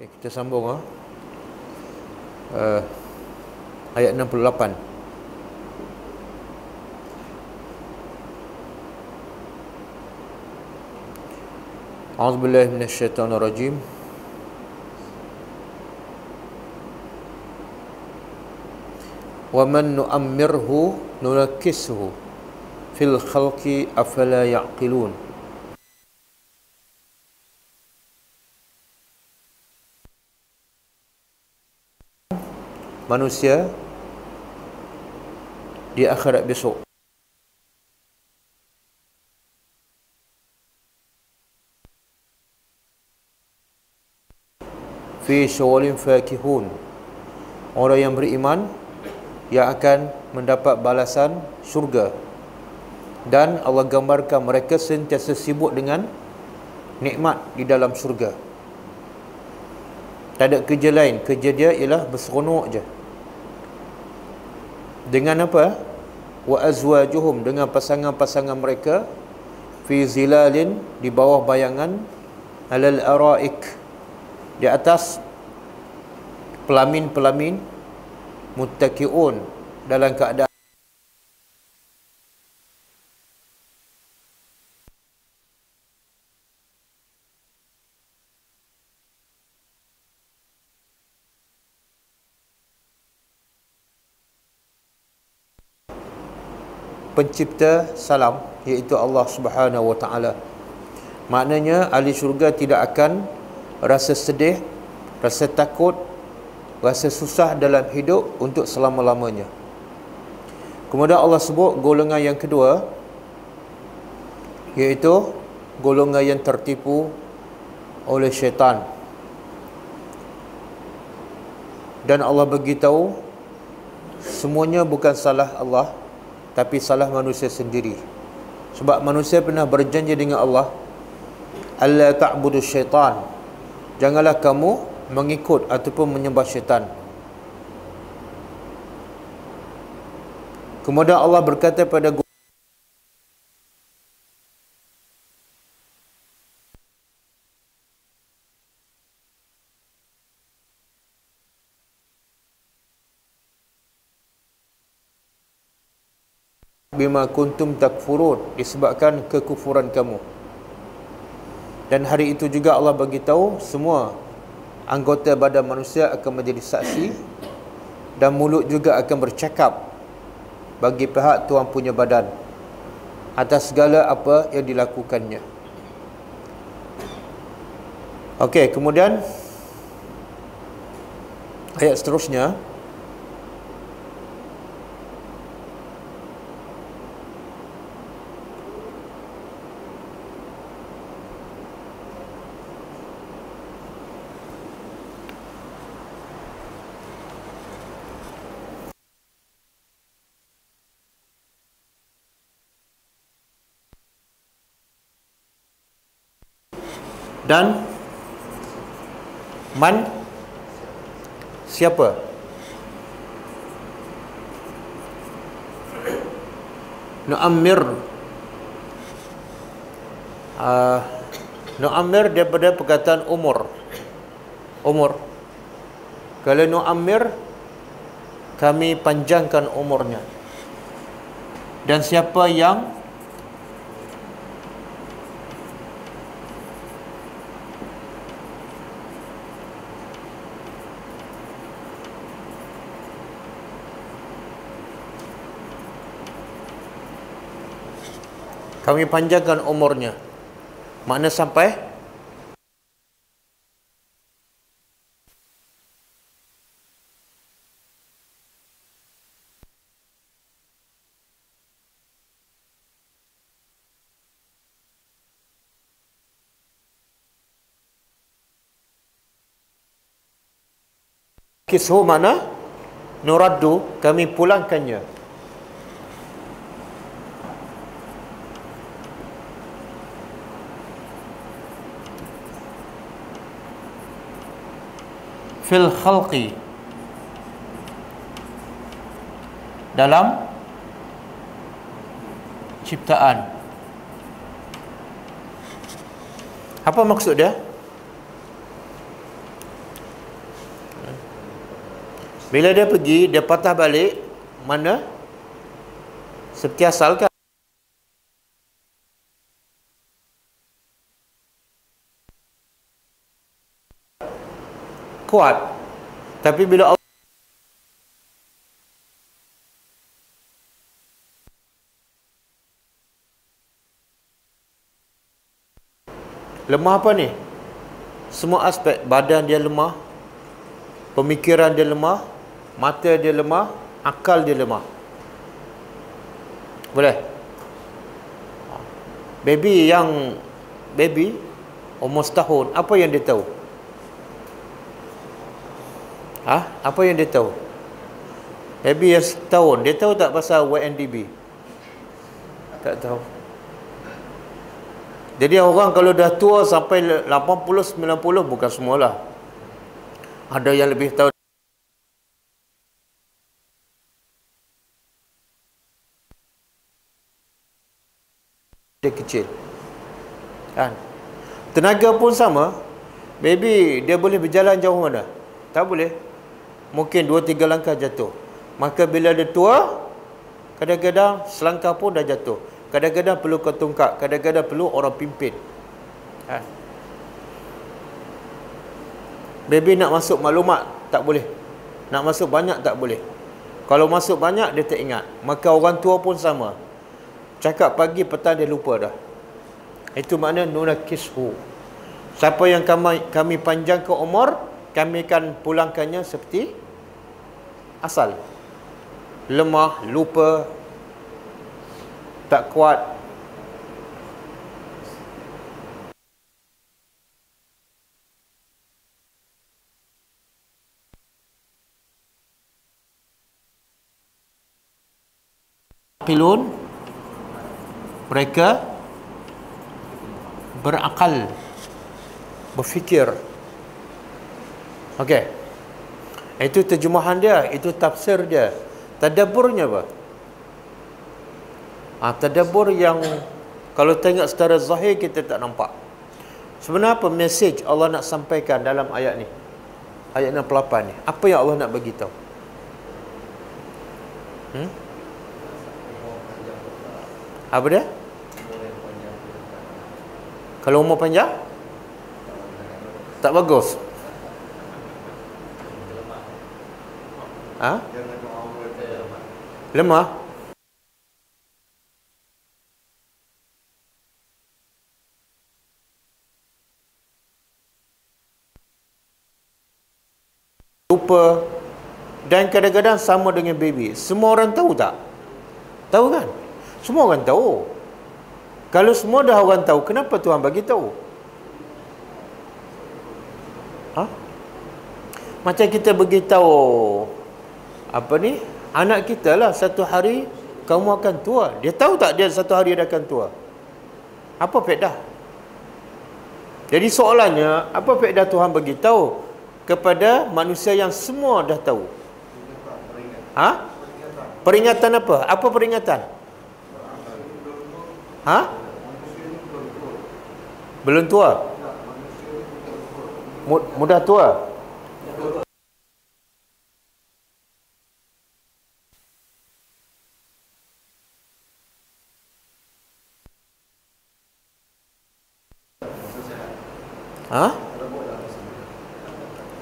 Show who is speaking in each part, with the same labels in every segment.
Speaker 1: Okay, kita sambung ayat 68. A'udzubillahi minasyaitonirrajim. Wa man nu'ammirhu nunakkishu fil khalqi afala ya'qilun. Manusia di akhirat besok. Fi syawalin fakihun. Orang yang beriman yang akan mendapat balasan syurga. Dan Allah gambarkan mereka sentiasa sibuk dengan nikmat di dalam syurga. Tak ada kerja lain. Kerja dia ialah berseronok je. Dengan apa? Wa azwajuhum, dengan pasangan-pasangan mereka, fi zilalin, di bawah bayangan, alal araik, di atas pelamin-pelamin, muttaqiun, dalam keadaan pencipta salam, iaitu Allah Subhanahu wa taala. Maknanya ahli syurga tidak akan rasa sedih, rasa takut, rasa susah dalam hidup untuk selama-lamanya. Kemudian Allah sebut golongan yang kedua, iaitu golongan yang tertipu oleh syaitan. Dan Allah beritahu semuanya bukan salah Allah, tapi salah manusia sendiri. Sebab manusia pernah berjanji dengan Allah, alla ta'budu syaitan, janganlah kamu mengikut ataupun menyembah syaitan. Kemudian Allah berkata pada bima kuntum takfurun, disebabkan kekufuran kamu. Dan hari itu juga Allah bagi tahu semua anggota badan manusia akan menjadi saksi, dan mulut juga akan bercakap bagi pihak Tuhan punya badan atas segala apa yang dilakukannya. Okey, kemudian ayat seterusnya, dan man, siapa? Nu'ammir. Nu'ammir daripada perkataan umur. Umur. Kalau nu'ammir, kami panjangkan umurnya. Dan siapa yang kami panjangkan umurnya, makna sampai kishu, mana nuraddu, kami pulangkannya. Fil khalqi, dalam ciptaan. Apa maksud dia? Bila dia pergi, dia patah balik mana? Seperti asal kan? Kuat. Tapi bila Allah lemah apa ni? Semua aspek. Badan dia lemah, pemikiran dia lemah, mata dia lemah, akal dia lemah. Boleh? Baby umur setahun, apa yang dia tahu? Apa yang dia tahu? Baby yang setahun, dia tahu tak pasal YNDB? Tak tahu. Jadi orang kalau dah tua sampai 80, 90, bukan semualah. Ada yang lebih tahu. Dia kecil. Kan? Tenaga pun sama. Baby, dia boleh berjalan jauh mana? Tak boleh. Mungkin 2-3 langkah jatuh. Maka bila dia tua, kadang-kadang selangkah pun dah jatuh. Kadang-kadang perlu kau tungkak, kadang-kadang perlu orang pimpin. Baby nak masuk maklumat, tak boleh. Nak masuk banyak, tak boleh. Kalau masuk banyak, dia tak ingat. Maka orang tua pun sama. Cakap pagi, petang dia lupa dah. Itu makna nunakishu. Siapa yang kami panjangkan umur, kami akan pulangkannya seperti asal. Lemah, lupa, tak kuat. Pilun, mereka berakal, berfikir. Okey. Itu terjemahan dia, itu tafsir dia. Tadabburnya apa? Tadabbur yang kalau tengok secara zahir kita tak nampak. Sebenarnya apa mesej Allah nak sampaikan dalam ayat ni? Ayat 68 ni. Apa yang Allah nak bagi tahu? Apa dia? Kalau umur panjang? Tak bagus. Lemah? Lupa. Dan kadang-kadang sama dengan baby. Semua orang tahu tak? Tahu kan? Semua orang tahu. Kalau semua dah orang tahu, kenapa Tuhan bagi tahu? Macam kita beritahu apa ni? Anak kita lah, satu hari kamu akan tua. Dia tahu tak dia satu hari dia akan tua? Apa faedah? Jadi soalannya, apa faedah Tuhan bagi tahu kepada manusia yang semua dah tahu? Peringatan apa? Apa peringatan? Belum tua? Mudah tua?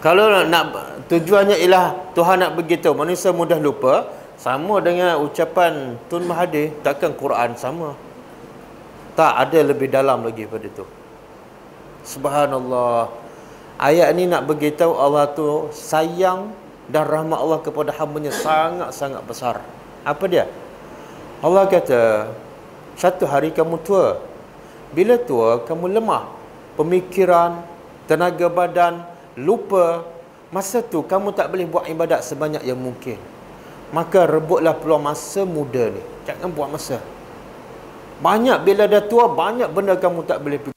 Speaker 1: Kalau nak tujuannya ialah Tuhan nak beritahu manusia mudah lupa, sama dengan ucapan Tun Mahathir, takkan Quran sama? Tak, ada lebih dalam lagi pada itu. Subhanallah. Ayat ni nak beritahu Allah tu sayang dan rahmat Allah kepada hamba-Nya sangat-sangat besar. Apa dia? Allah kata, satu hari kamu tua. Bila tua, kamu lemah. Pemikiran, tenaga badan, lupa. Masa tu kamu tak boleh buat ibadat sebanyak yang mungkin. Maka rebutlah peluang masa muda ni. Jangan buat masa. Banyak bila dah tua, banyak benda kamu tak boleh pergi.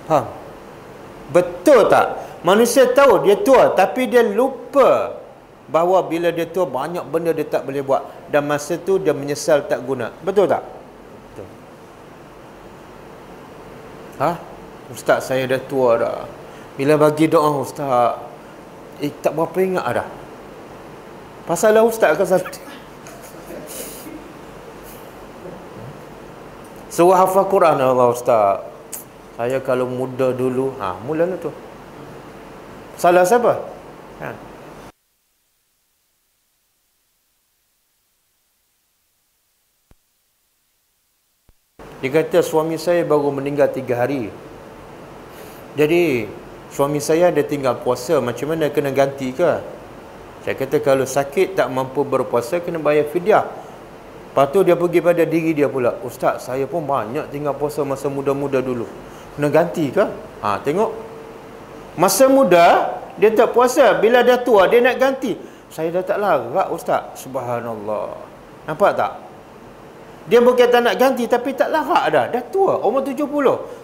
Speaker 1: Faham? Betul tak? Manusia tahu dia tua, tapi dia lupa bahawa bila dia tua banyak benda dia tak boleh buat, dan masa tu dia menyesal tak guna. Betul tak? Betul. Ustaz, saya dah tua dah. Bila bagi doa ustaz, tak berapa ingat dah. Pasal lah ustaz ke salah dia? Suruh hafal Quran Allah ustaz. Saya kalau muda dulu, mulalah tu. Salah siapa? Dia kata suami saya baru meninggal 3 hari. Jadi suami saya ada tinggal puasa, macam mana kena ganti ke? Saya kata kalau sakit tak mampu berpuasa kena bayar fidyah. Lepas tu dia pergi pada diri dia pula, ustaz saya pun banyak tinggal puasa masa muda-muda dulu, kena ganti ke? Tengok, masa muda dia tak puasa, bila dah tua dia nak ganti. Saya dah tak larat ustaz. Subhanallah. Nampak tak? Dia bukan tak nak ganti, tapi tak larat dah tua, umur 70,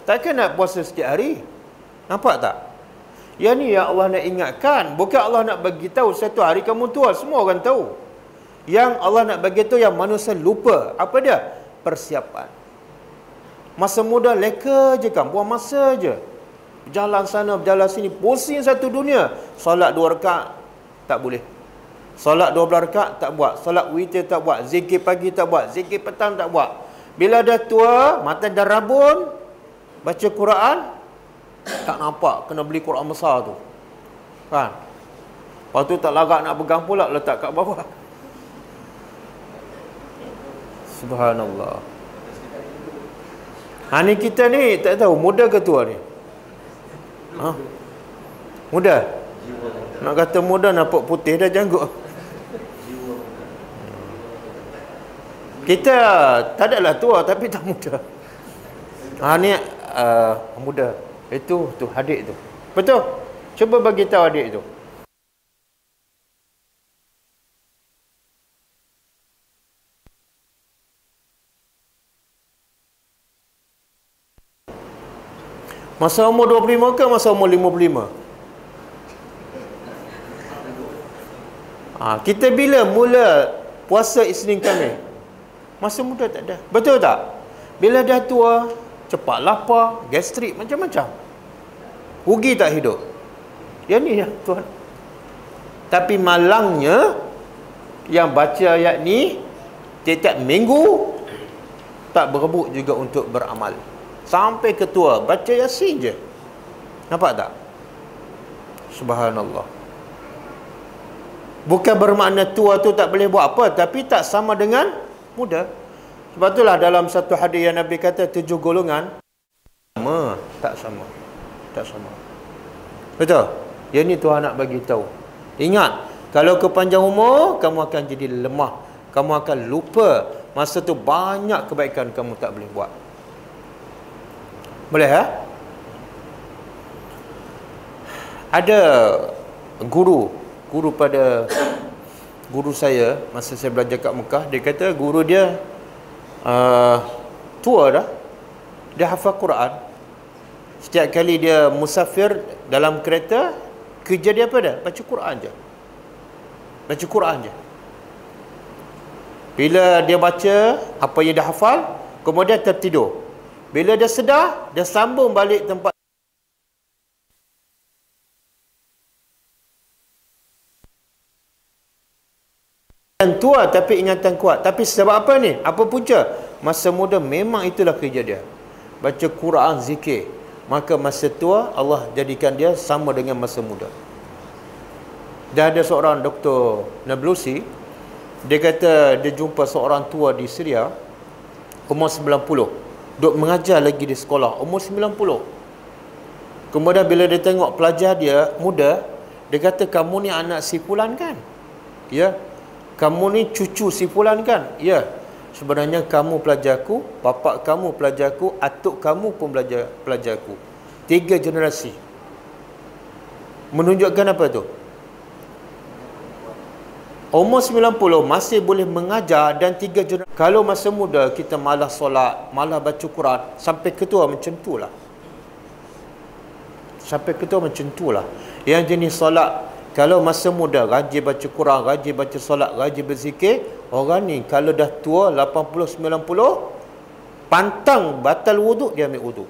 Speaker 1: takkan nak puasa setiap hari. Nampak tak? Yang ni yang Allah nak ingatkan. Bukan Allah nak bagi tahu satu hari kamu tua, semua orang tahu. Yang Allah nak bagi tahu yang manusia lupa. Apa dia? Persiapan. Masa muda leka je kan, buang masa je. Berjalan sana, berjalan sini, pusing satu dunia. Solat 2 rakaat tak boleh. Solat 12 rakaat tak buat. Solat witir tak buat. Zikir pagi tak buat. Zikir petang tak buat. Bila dah tua, mata dah rabun, baca Quran tak nampak, kena beli Quran besar tu. Kan? Lepas tu tak larat nak pegang pula, letak kat bawah. Subhanallah. Ni kita ni tak tahu muda ke tua ni? Muda? Nak kata muda nampak putih dah janggut. Kita tak adalah tua tapi tak muda. Ni muda. Itu tu adik tu. Betul? Cuba bagi tahu adik tu. Masa umur 25 ke masa umur 55? Kita bila mula puasa Isnin Khamis? Masa muda tak ada. Betul tak? Bila dah tua, cepat lapar, gastrik, macam-macam. Rugi tak hidup? Yang ni ya Tuhan. Tapi malangnya, yang baca ayat ni tiap-tiap minggu tak berebut juga untuk beramal. Sampai ke tua baca Yasin je. Nampak tak? Subhanallah. Bukan bermakna tua tu tak boleh buat apa, tapi tak sama dengan muda. Sebab itulah dalam satu hadis yang Nabi kata 7 golongan sama, tak sama. Tak sama. Betul? Yang ni Tuhan nak bagi tahu. Ingat, kalau kepanjang umur kamu akan jadi lemah. Kamu akan lupa. Masa tu banyak kebaikan kamu tak boleh buat. Boleh Ada guru pada guru saya masa saya belajar kat Mekah, dia kata guru dia tua dah, dia hafal Quran. Setiap kali dia musafir dalam kereta, kerja dia apa dah? Baca Quran je. Baca Quran je. Bila dia baca apa yang dia hafal, kemudian tertidur. Bila dia sedar, dia sambung balik tempat. Ingatan tua tapi ingatan kuat. Tapi sebab apa ni? Apa punca? Masa muda memang itulah kerja dia. Baca Quran, zikir. Maka masa tua Allah jadikan dia sama dengan masa muda. Dah ada seorang Dr. Nablusi, dia kata dia jumpa seorang tua di Syria, umur 90. Duk mengajar lagi di sekolah, umur 90. Kemudian bila dia tengok pelajar dia muda, dia kata kamu ni anak si fulan kan? Ya. Kamu ni cucu si fulan kan? Ya. Sebenarnya kamu pelajarku, bapa kamu pelajarku, atuk kamu pun pelajarku. 3 generasi. Menunjukkan apa tu? Umur 90 masih boleh mengajar dan 3 generasi. Kalau masa muda kita malas solat, malas baca Quran, sampai ketua macam tu lah. Sampai ketua macam tu lah. Yang jenis solat, kalau masa muda rajin baca Quran, rajin baca solat, rajin berzikir, orang ni kalau dah tua 80 90, pantang batal wuduk, dia ambil wuduk.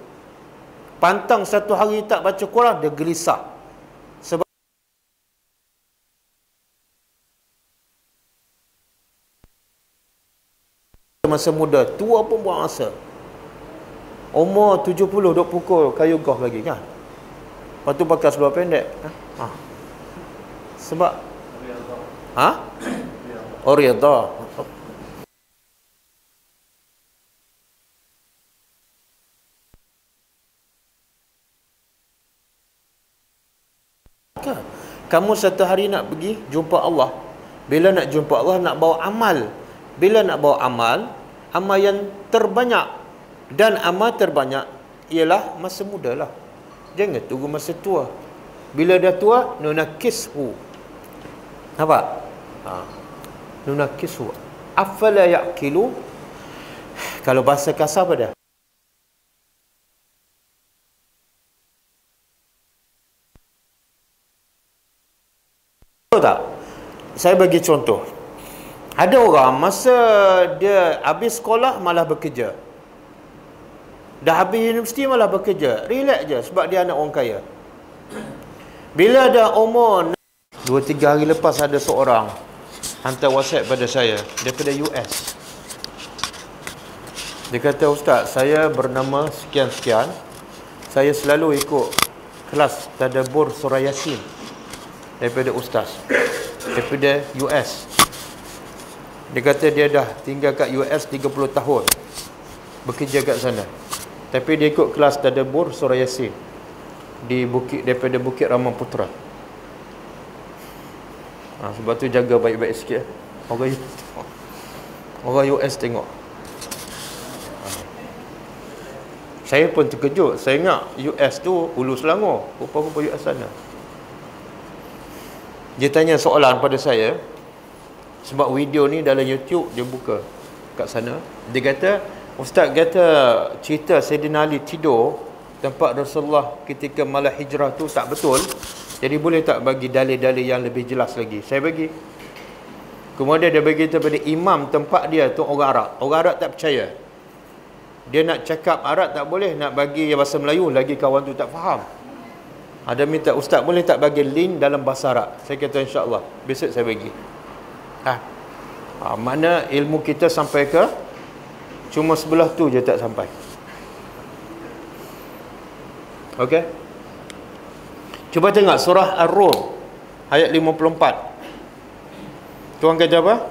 Speaker 1: Pantang satu hari tak baca Quran, dia gelisah. Sebab masa muda, tua pun buang masa. Umur 70 duk pukul kayu golf lagi kan. Lepas tu pakai seluar pendek. Sebab oh riyadhah. Kamu satu hari nak pergi jumpa Allah. Bila nak jumpa Allah, nak bawa amal. Bila nak bawa amal, amal yang terbanyak. Dan amal terbanyak ialah masa muda lah. Jangan tunggu masa tua. Bila dah tua, nunakishu. Nampak? Nunakishu. Afala yaqilu. Kalau bahasa kasar apa dah? Tahu tak? Saya bagi contoh. Ada orang masa dia habis sekolah malah bekerja. Dah habis universiti malah bekerja. Relax je sebab dia anak orang kaya. Bila dah umur 2-3 hari lepas, ada seorang hantar WhatsApp pada saya daripada US. Dia kata, "Ustaz, saya bernama sekian-sekian. Saya selalu ikut kelas tadabbur surah Yasin daripada ustaz, daripada US." Dia kata dia dah tinggal kat US 30 tahun, bekerja kat sana. Tapi dia ikut kelas tadabbur surah Yasin di bukit, daripada Bukit Ramaputra. Sebab tu jaga baik-baik sikit. Orang US tengok. Saya pun terkejut. Saya ingat US tu Hulu Selangor, rupa-rupa US sana. Dia tanya soalan pada saya, sebab video ni dalam YouTube dia buka kat sana. Dia kata, "Ustaz kata cerita Sayyidina Ali tidur tempat Rasulullah ketika malam hijrah tu tak betul. Jadi boleh tak bagi dalil-dalil yang lebih jelas lagi?" Saya bagi. Kemudian dia bagi kepada imam tempat dia tu orang Arab. Orang Arab tak percaya. Dia nak cakap Arab tak boleh, nak bagi bahasa Melayu lagi kawan tu tak faham. Ada minta, "Ustaz boleh tak bagi link dalam bahasa Arab?" Saya kata insya-Allah, besok saya bagi. Mana ilmu kita sampai ke cuma sebelah tu je tak sampai. Okey. Cuba tengok surah Ar-Rum ayat 54. Tuan kata apa?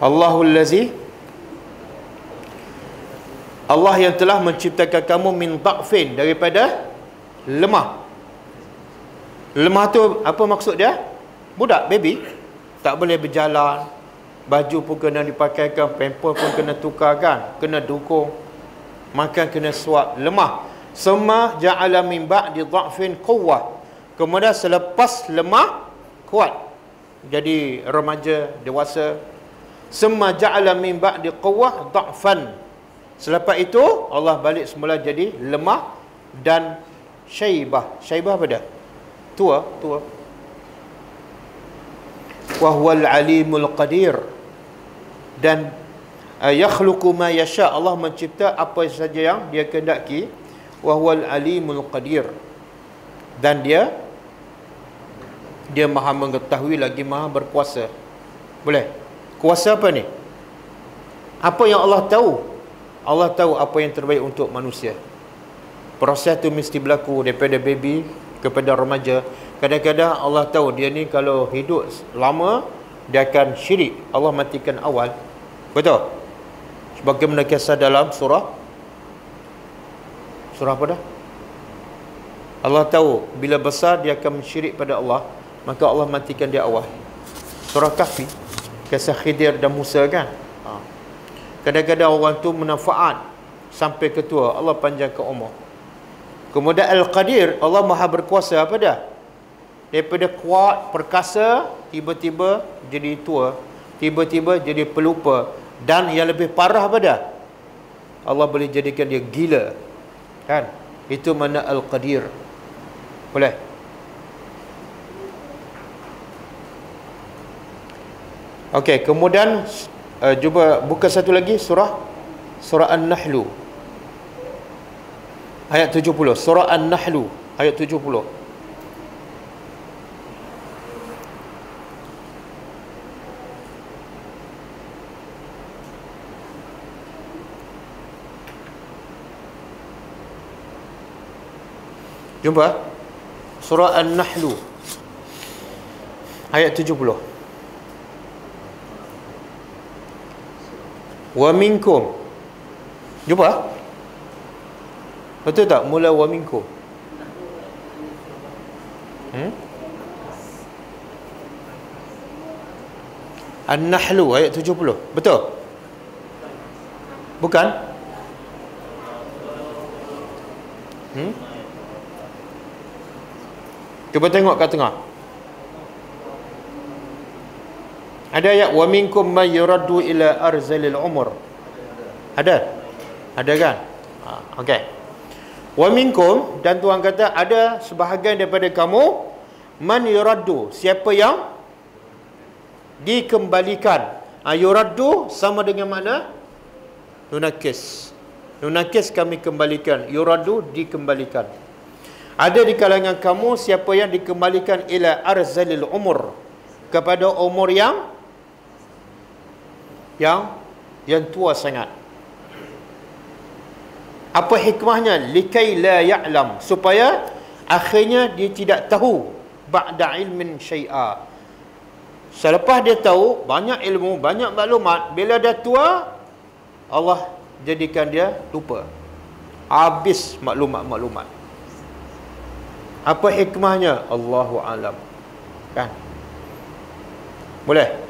Speaker 1: Allahul Lazi, Allah yang telah menciptakan kamu min dha'fin, daripada lemah. Lemah tu apa maksud dia? Budak, baby. Tak boleh berjalan. Baju pun kena dipakaikan, pamper pun kena tukarkan, kena dukung. Makan kena suap. Lemah. Summa ja'ala min ba'di dha'fin quwwah. Kemudian selepas lemah, kuat. Jadi remaja, dewasa. Summa ja'ala min ba'di quwwah dha'fan. Selepas itu Allah balik semula jadi lemah dan syaibah. Syaibah apa dah? Tua. Wa huwal alimul qadir. Dan yakhluqu ma yasha, Allah mencipta apa saja yang dia kehendaki. Wa huwal alimul qadir. Dan dia maha mengetahui lagi maha berkuasa. Boleh? Kuasa apa ni? Apa yang Allah tahu? Allah tahu apa yang terbaik untuk manusia. Proses tu mesti berlaku daripada baby kepada remaja. Kadang-kadang Allah tahu dia ni kalau hidup lama dia akan syirik. Allah matikan awal. Betul? Sebagaimana kisah dalam surah apa dah? Allah tahu bila besar dia akan syirik pada Allah, maka Allah matikan dia awal. Surah Kahfi, kisah Khidir dan Musa kan. Kadang-kadang orang tu manfaat sampai ketua, Allah panjangkan umur. Kemudian Al-Qadir, Allah maha berkuasa apa dah? Daripada kuat, perkasa, tiba-tiba jadi tua, tiba-tiba jadi pelupa. Dan yang lebih parah apa dah? Allah boleh jadikan dia gila. Kan? Itu mana Al-Qadir. Boleh? Okey, kemudian cuba buka satu lagi surah An-Nahlu ayat 70. Surah An-Nahlu ayat 70. Jumpa surah An-Nahlu ayat 70. Wa minkum. Jumpa? Betul tak? Mula wa minkum. An-Nahlu ayat 70. Betul? Bukan? Cuba tengok kat tengah. Ada ayat wa minkum man yuraddu ila arzalil umur. Ada? Ada kan? Okey. Wa minkum, dan Tuhan kata ada sebahagian daripada kamu man yuraddu, siapa yang dikembalikan. Yuraddu sama dengan makna nunakis. Nunakis kami kembalikan, yuraddu dikembalikan. Ada di kalangan kamu siapa yang dikembalikan ila arzalil umur, kepada umur yang tua sangat. Apa hikmahnya? Likai la ya'lam, supaya akhirnya dia tidak tahu ba'da ilmin syai'a. Selepas dia tahu banyak ilmu, banyak maklumat, bila dah tua Allah jadikan dia lupa, habis maklumat-maklumat. Apa hikmahnya? Allahu alam. Kan? Boleh?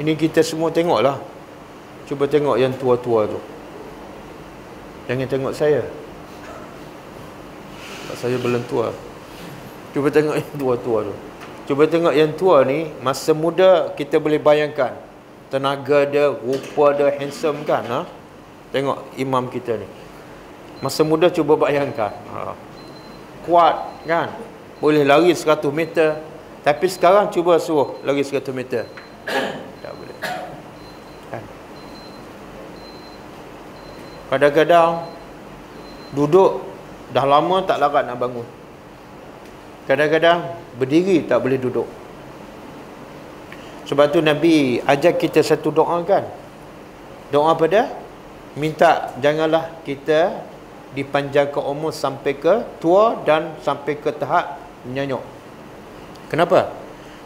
Speaker 1: Ini kita semua tengoklah. Cuba tengok yang tua-tua tu. Jangan tengok saya. Saya belum tua. Cuba tengok yang tua-tua tu. Cuba tengok yang tua ni, masa muda kita boleh bayangkan. Tenaga dia, rupa dia handsome kan? Tengok imam kita ni. Masa muda cuba bayangkan. Kuat kan? Boleh lari 100 meter. Tapi sekarang cuba suruh lari 100 meter. Tak boleh. Kan? Kadang-kadang duduk dah lama tak larat nak bangun. Kadang-kadang berdiri tak boleh duduk. Sebab tu Nabi ajak kita satu doa kan. Doa apa dia? Minta janganlah kita dipanjangkan umur sampai ke tua dan sampai ke tahap nyanyuk. Kenapa?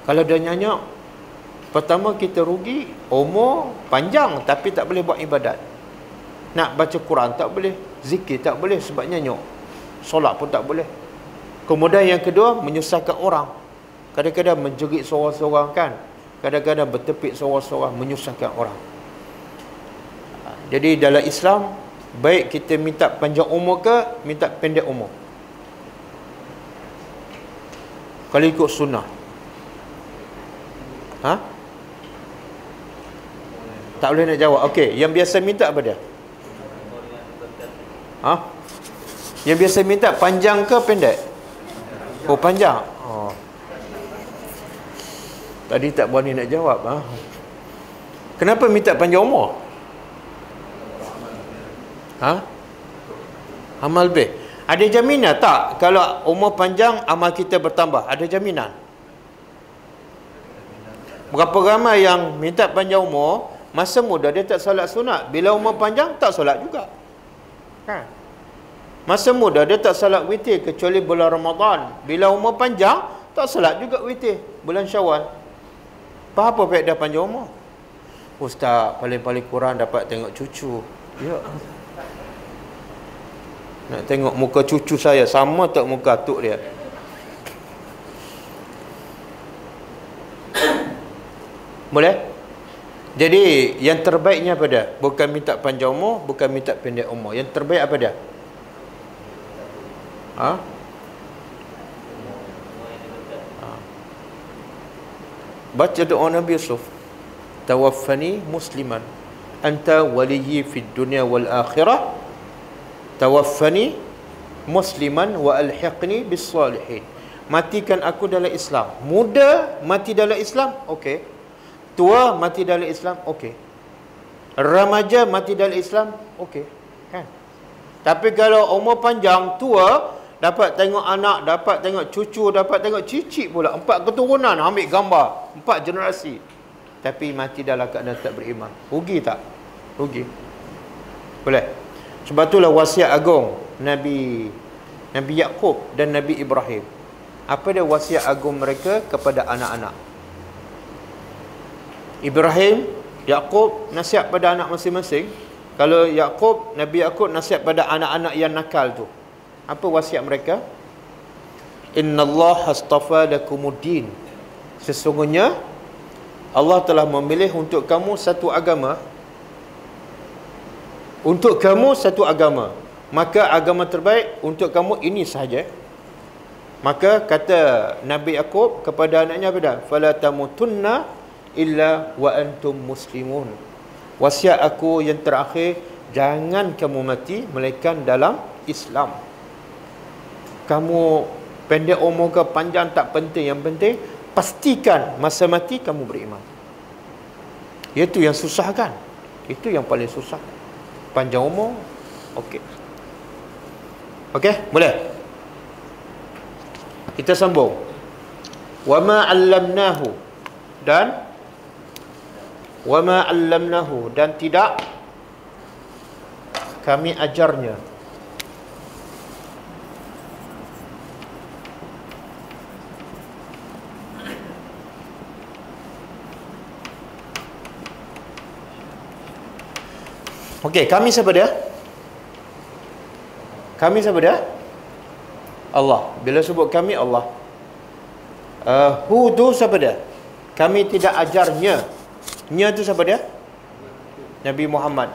Speaker 1: Kalau dah nyanyuk, pertama kita rugi, umur panjang tapi tak boleh buat ibadat. Nak baca Quran tak boleh, zikir tak boleh sebab nyanyuk. Solat pun tak boleh. Kemudian yang kedua, menyusahkan orang. Kadang-kadang menjerit seorang-seorang kan. Kadang-kadang bertepik seorang-seorang, menyusahkan orang. Jadi dalam Islam, baik kita minta panjang umur ke minta pendek umur? Kalau ikut sunnah. Tak boleh nak jawab. Okey, yang biasa minta apa dia? Yang biasa minta panjang ke pendek? Oh, panjang. Tadi tak berani nak jawab. Kenapa minta panjang umur? Amal lebih. Ada jaminan tak kalau umur panjang amal kita bertambah? Ada jaminan? Berapa ramai yang minta panjang umur, masa muda dia tak solat sunat, bila umur panjang tak solat juga. Kan? Masa muda dia tak solat witir kecuali bulan Ramadan, bila umur panjang tak solat juga witir bulan Syawal. Apa faedah panjang umur? Ustaz, paling-paling kurang dapat tengok cucu. Ya. Nak tengok muka cucu saya sama tak muka atuk dia? Boleh? Jadi yang terbaiknya apa dia? Bukan minta panjang umur, bukan minta pendek umur. Yang terbaik apa dia? Baca doa Nabi Yusuf. tawaffani musliman anta waliyyi fid dunya wal akhirah tawaffani musliman wa alhiqni bis salihin. Matikan aku dalam Islam. Muda mati dalam Islam, okey. Tua mati dalam Islam, okey. Remaja mati dalam Islam, okey. Kan? Tapi kalau umur panjang, tua, dapat tengok anak, dapat tengok cucu, dapat tengok cicit pula, 4 keturunan ambil gambar, 4 generasi. Tapi mati dalam keadaan tak beriman. Rugi tak? Rugi. Boleh. Sebab itulah wasiat agung Nabi Yaqub dan Nabi Ibrahim. Apa dia wasiat agung mereka kepada anak-anak? Ibrahim, Yaqub nasihat pada anak masing-masing. Kalau Nabi Yaqub nasihat pada anak-anak yang nakal tu. Apa wasiat mereka? Innallaha astafa lakumuddin. Sesungguhnya Allah telah memilih untuk kamu satu agama. Untuk kamu satu agama. Maka agama terbaik untuk kamu ini sahaja. Maka kata Nabi Yaqub kepada anaknya apa dah? Fala tamutunna illa wa antum muslimun. Wasiat aku yang terakhir, jangan kamu mati melainkan dalam Islam. Kamu pendek umur ke panjang tak penting, yang penting pastikan masa mati kamu beriman. Itu yang susah kan? Itu yang paling susah. Panjang umur, okey. Okey, boleh? Kita sambung. Wa ma 'allamnahu dan tidak kami ajarnya. Okey, kami siapa dia? Kami siapa dia? Allah. Bila sebut kami, Allah. Hu tu siapa dia? Kami tidak ajarnya. Nya tu siapa dia? Nabi Muhammad.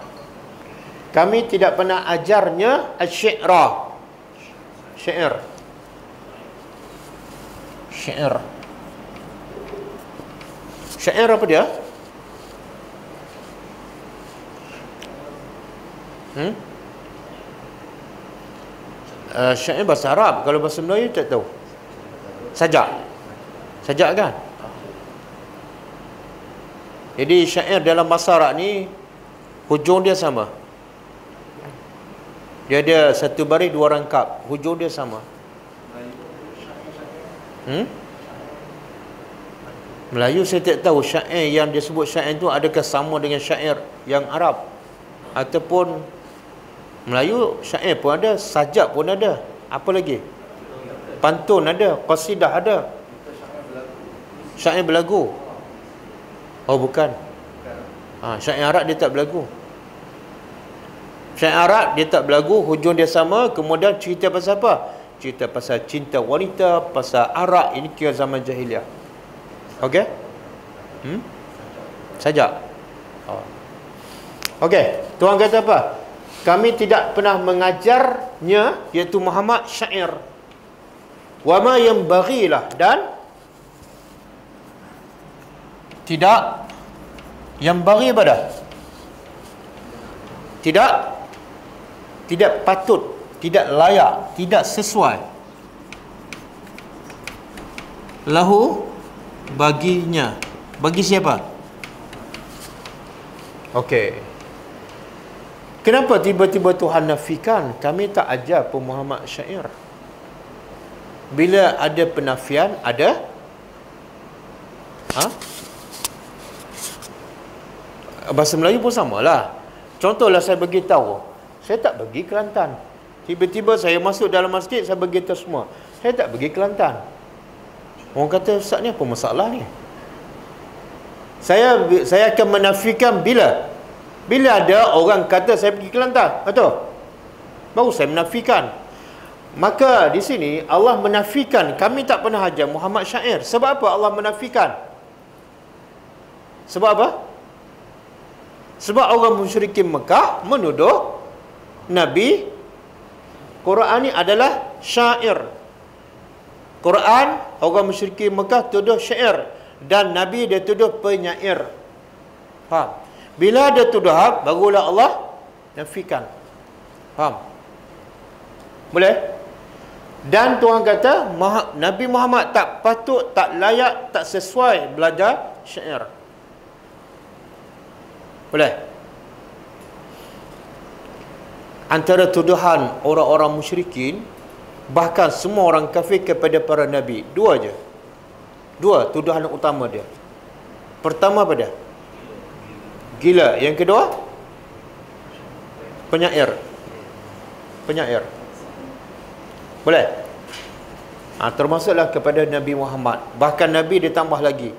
Speaker 1: Kami tidak pernah ajarnya asy-syi'ra. Syair. Syair. Syair apa dia? Syair bahasa Arab. Kalau bahasa Melayu tak tahu. Sajak. Sajak kan? Jadi syair dalam bahasa Arab ni hujung dia sama. Dia ada satu baris dua rangkap. Hujung dia sama. Melayu saya tak tahu syair yang dia sebut syair tu adakah sama dengan syair yang Arab ataupun Melayu. Syair pun ada, sajak pun ada. Apa lagi? Pantun ada, qasidah ada. Syair berlagu. Oh bukan. Syair Arab dia tak berlagu. Syair Arab dia tak berlagu, hujung dia sama, kemudian cerita pasal apa? Cerita pasal cinta wanita, pasal arak. Ini kira zaman jahiliah. Okey? Sajak. Okey, tuan kata apa? Kami tidak pernah mengajarnya, iaitu Muhammad, syair. Wa ma yanbaghilah, dan tidak yang bagi pada tidak patut, tidak layak, tidak sesuai lahu baginya. Bagi siapa? Okey. Kenapa tiba-tiba Tuhan nafikan? Kami tak ajar pun Muhammad syair. Bila ada penafian, ada bahasa Melayu pun samalah. Contohlah saya bagi tahu, saya tak pergi Kelantan. Tiba-tiba saya masuk dalam masjid, saya beritahu semua, saya tak pergi Kelantan. Orang kata, Ustaz ni apa masalah ni? Saya akan menafikan bila ada orang kata saya pergi Kelantan, betul? Baru saya menafikan. Maka di sini Allah menafikan, kami tak pernah ajar Muhammad syair. Sebab apa Allah menafikan? Sebab apa? Sebab orang musyrikin Mekah menuduh Nabi Quran ni adalah syair. Quran, orang musyrikin Mekah tuduh syair, dan Nabi dia tuduh penyair. Faham? Bila ada tuduhan, barulah Allah nafikan. Faham? Boleh? Dan Tuhan kata Nabi Muhammad tak patut, tak layak, tak sesuai belajar syair. Boleh? Antara tuduhan orang-orang musyrikin, bahkan semua orang kafir kepada para nabi, dua je. Dua tuduhan utama dia. Pertama apa dia? Gila. Yang kedua, penyair. Penyair. Boleh? Termasuklah kepada Nabi Muhammad. Bahkan Nabi ditambah lagi.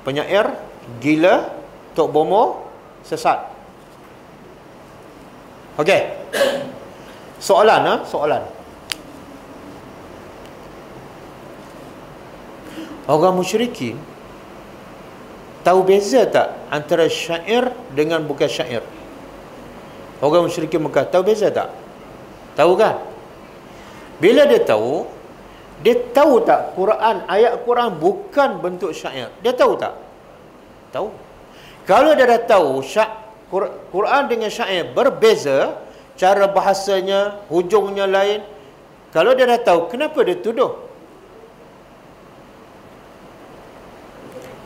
Speaker 1: Penyair, gila, tok bomo, sesat. Okey. Soalan, soalan. Orang musyrikin tahu beza tak antara syair dengan bukan syair? Orang musyrikin Mekah tahu beza tak? Tahu kan? Bila dia tahu tak Quran, ayat Quran bukan bentuk syair. Dia tahu tak? Tahu. Kalau dia dah tahu Quran dengan syair berbeza, cara bahasanya, hujungnya lain. Kalau dia dah tahu, kenapa dia tuduh?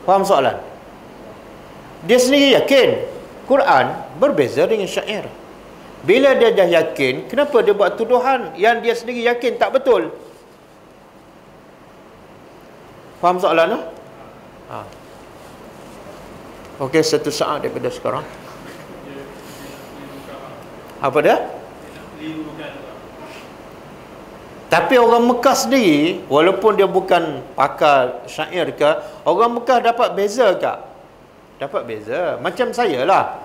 Speaker 1: Faham soalan? Dia sendiri yakin Quran berbeza dengan syair. Bila dia dah yakin, kenapa dia buat tuduhan yang dia sendiri yakin tak betul? Faham soalan? Okey, satu saat daripada sekarang. Apa dia? Tapi orang Mekah sendiri, walaupun dia bukan pakar syair ke, orang Mekah dapat beza ke? Dapat beza. Macam saya lah.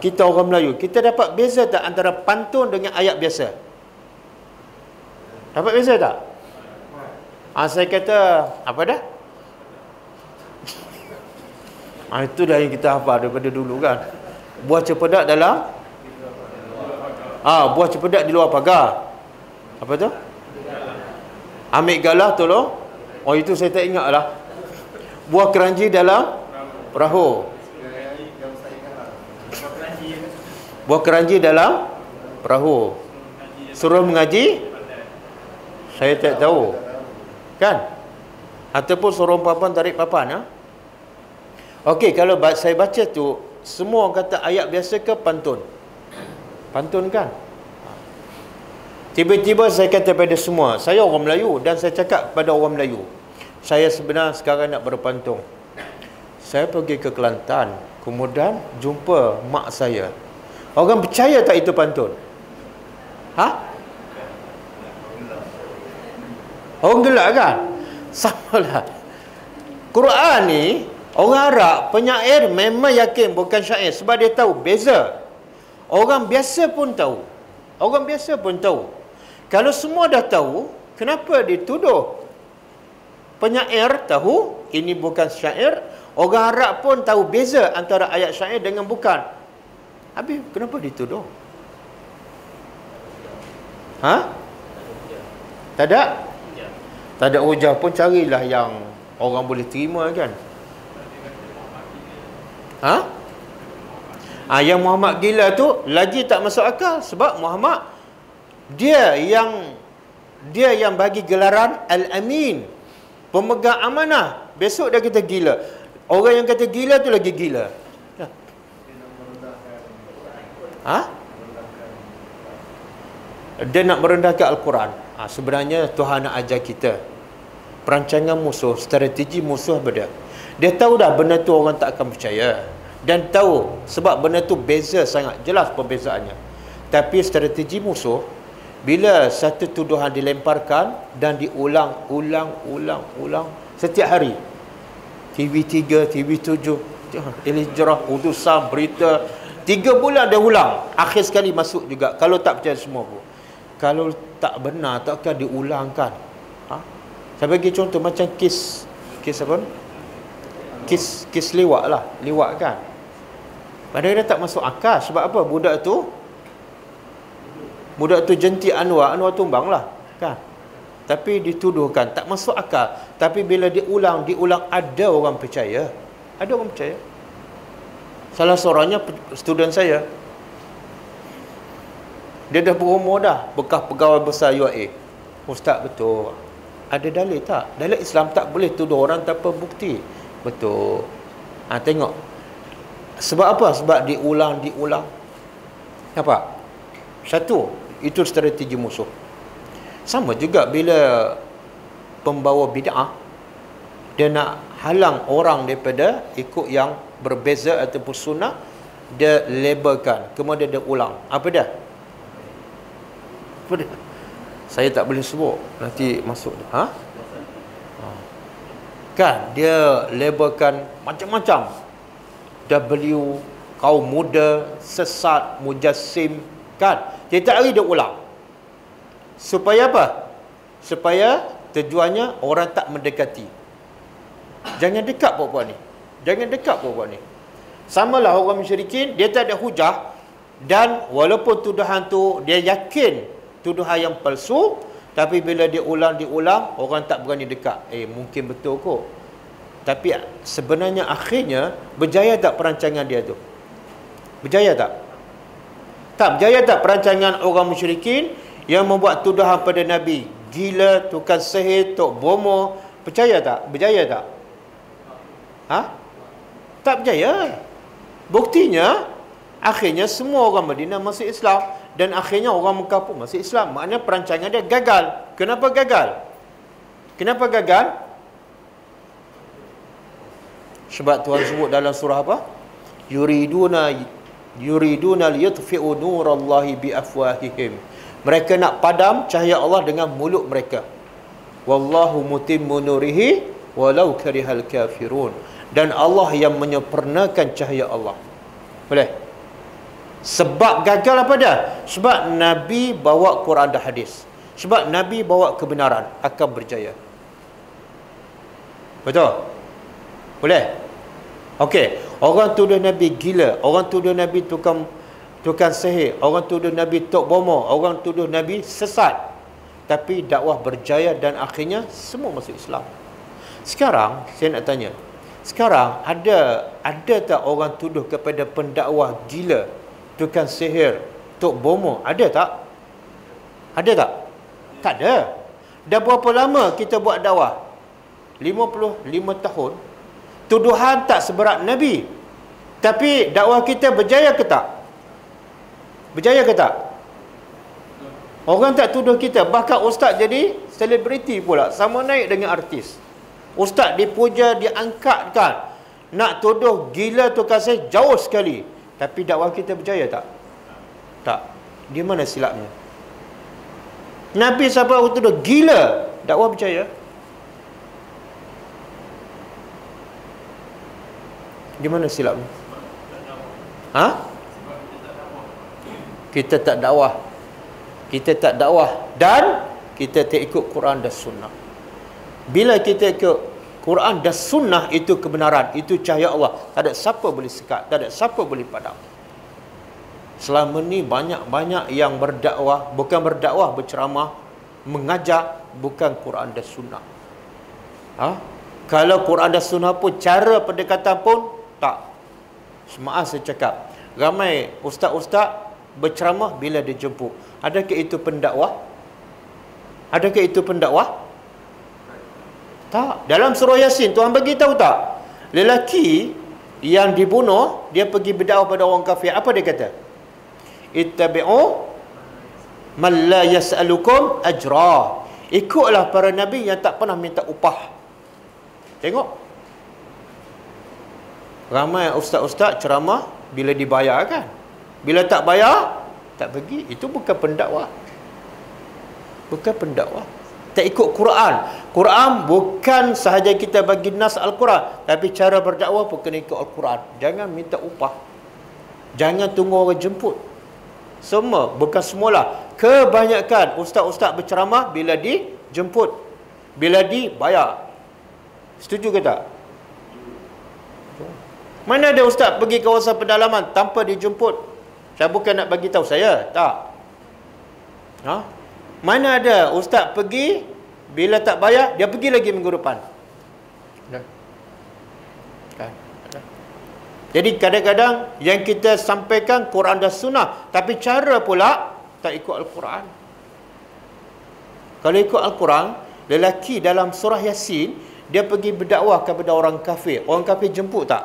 Speaker 1: Kita orang Melayu, kita dapat beza tak antara pantun dengan ayat biasa? Dapat beza tak? Saya kata, apa dah? Itu dah yang kita hafal daripada dulu kan. Buah cempedak dalam buah cempedak di luar pagar. Apa tu? Ambil galah tolong. Itu saya tak ingat lah. Buah keranji dalam perahu. Buah keranji dalam perahu. Suruh mengaji, saya tak tahu. Kan? Ataupun suruh papan tarik papan. Okey, kalau saya baca tu, semua kata ayat biasa ke pantun? Pantun kan? Tiba-tiba saya kata pada semua, saya orang Melayu dan saya cakap pada orang Melayu, saya sebenarnya sekarang nak berpantun. Saya pergi ke Kelantan, kemudian jumpa mak saya. Orang percaya tak itu pantun? Orang gelak kan? Samalah. Quran ni, orang Arab, penyair memang yakin bukan syair sebab dia tahu beza. Orang biasa pun tahu. Orang biasa pun tahu. Kalau semua dah tahu, kenapa dituduh? Penyair tahu ini bukan syair, orang Arab pun tahu beza antara ayat syair dengan bukan. Habis kenapa dituduh? Tak ada? Tak ada hujah pun carilah yang orang boleh terima kan? Yang Muhammad gila tu lagi tak masuk akal sebab Muhammad dia yang bagi gelaran Al-Amin, pemegang amanah. Besok dia kata gila. Orang yang kata gila tu lagi gila. Dia nak merendahkan Al-Quran. Sebenarnya Tuhan nak ajar kita perancangan musuh, strategi musuh benda. Dia tahu dah benda tu orang tak akan percaya. Dan tahu sebab benda tu beza sangat, jelas perbezaannya. Tapi strategi musuh, bila satu tuduhan dilemparkan dan diulang setiap hari, TV3, TV7, Al-Hijrah, utusan, berita, 3 bulan dia ulang, akhir sekali masuk juga. Kalau tak percaya semua pun, kalau tak benar takkan diulangkan. Saya bagi contoh macam kes apa? Kes lewat lah, lewat kan. Padahal dia tak masuk akal. Sebab apa? Budak tu jentik Anwar tumbang lah kan. Tapi dituduhkan tak masuk akal. Tapi bila diulang ada orang percaya. Ada orang percaya. Salah seorangnya student saya. Dia dah berumur dah, bekas pegawai besar UIA. Ustaz, betul. Ada dalil tak? Dalam Islam tak boleh tuduh orang tanpa bukti. Betul. Tengok. Sebab apa? Sebab diulang. Nampak? Satu, itu strategi musuh. Sama juga bila pembawa bid'ah, dia nak halang orang daripada ikut yang berbeza ataupun sunnah, dia labelkan, kemudian dia ulang. Apa dia? Apa dia? Saya tak boleh sebut, nanti masuk. Kan dia labelkan macam-macam. W, kaum muda, sesat, mujassim, kan? Tiap hari dia ulang. Supaya apa? Supaya tujuannya orang tak mendekati. Jangan dekat puan-puan ni. Jangan dekat puan-puan ni. Samalah orang musyrikin, dia tak ada hujah, dan walaupun tuduhan tu dia yakin tuduhan yang palsu, tapi bila dia ulang, orang tak berani dekat. Mungkin betul kot. Tapi sebenarnya akhirnya berjaya tak perancangan dia tu? Berjaya tak? Tak berjaya tak perancangan orang musyrikin yang membuat tuduhan pada Nabi? Gila, tukang sihir, tok bomo. Percaya tak? Berjaya tak? Tak berjaya. Buktinya, akhirnya semua orang Madinah masuk Islam. Dan akhirnya orang Mekah pun masuk Islam. Maknanya perancangan dia gagal. Kenapa gagal? Kenapa gagal? Sebab Tuhan sebut dalam surah apa? Yuriduna liyutfi'u nurallahi biafwahihim. Mereka nak padam cahaya Allah dengan mulut mereka. Wallahu mutimmu nurihi walau karihal kafirun. Dan Allah yang menyempurnakan cahaya Allah. Boleh? Sebab gagal apa dah? Sebab Nabi bawa Quran dan hadis. Sebab Nabi bawa kebenaran, akan berjaya. Betul? Boleh? Okey. Orang tuduh Nabi gila, orang tuduh Nabi tukang sihir, orang tuduh Nabi tok bomo, orang tuduh Nabi sesat. Tapi dakwah berjaya dan akhirnya semua masuk Islam. Sekarang saya nak tanya, sekarang ada tak orang tuduh kepada pendakwah gila, tukang sihir, tok bomo? Ada tak? Ada tak? Tak ada. Dah berapa lama kita buat dakwah? 55 tahun. Tuduhan tak seberat Nabi. Tapi dakwah kita berjaya ke tak? Berjaya ke tak? Orang tak tuduh kita. Bahkan ustaz jadi selebriti pula. Sama naik dengan artis. Ustaz dipuja, diangkatkan. Nak tuduh gila tu kasih jauh sekali. Tapi dakwah kita berjaya tak? Tak. Di mana silapnya? Nabi siapa tuduh gila, dakwah berjaya. Di mana silapnya? Kita tak dakwah. Kita tak dakwah dan kita tak ikut Quran dan Sunnah. Bila kita ikut Quran dan Sunnah, itu kebenaran, itu cahaya Allah. Tak ada siapa boleh sekat, tak ada siapa boleh padam. Selama ni banyak-banyak yang berdakwah, bukan berdakwah, berceramah, mengajak, bukan Quran dan Sunnah. Kalau Quran dan Sunnah pun, cara pendekatan pun tak. Maaf saya cakap, ramai ustaz-ustaz berceramah bila dia jemput. Adakah itu pendakwah? Adakah itu pendakwah? Tak. Dalam surah Yasin Tuhan bagi tahu tak? Lelaki yang dibunuh, dia pergi berdakwah pada orang kafir. Apa dia kata? Ittabi'u man la yas'alukum ajra. Ikutlah para nabi yang tak pernah minta upah. Tengok. Ramai ustaz-ustaz ceramah bila dibayar kan? Bila tak bayar, tak pergi. Itu bukan pendakwah. Bukan pendakwah. Tak ikut Quran. Quran bukan sahaja kita bagi nas Al-Quran, tapi cara berdakwah pun kena ikut Al-Quran. Jangan minta upah. Jangan tunggu orang jemput. Semua, bukan semualah. Kebanyakan ustaz-ustaz berceramah bila dijemput, bila dibayar. Setuju ke tak? Mana ada ustaz pergi kawasan pedalaman tanpa dijemput? Saya bukan nak bagi tahu saya, tak. Mana ada ustaz pergi, bila tak bayar, dia pergi lagi minggu depan. Jadi kadang-kadang yang kita sampaikan Quran dan Sunnah, tapi cara pula tak ikut Al-Quran. Kalau ikut Al-Quran, lelaki dalam surah Yasin, dia pergi berdakwah kepada orang kafir. Orang kafir jemput tak?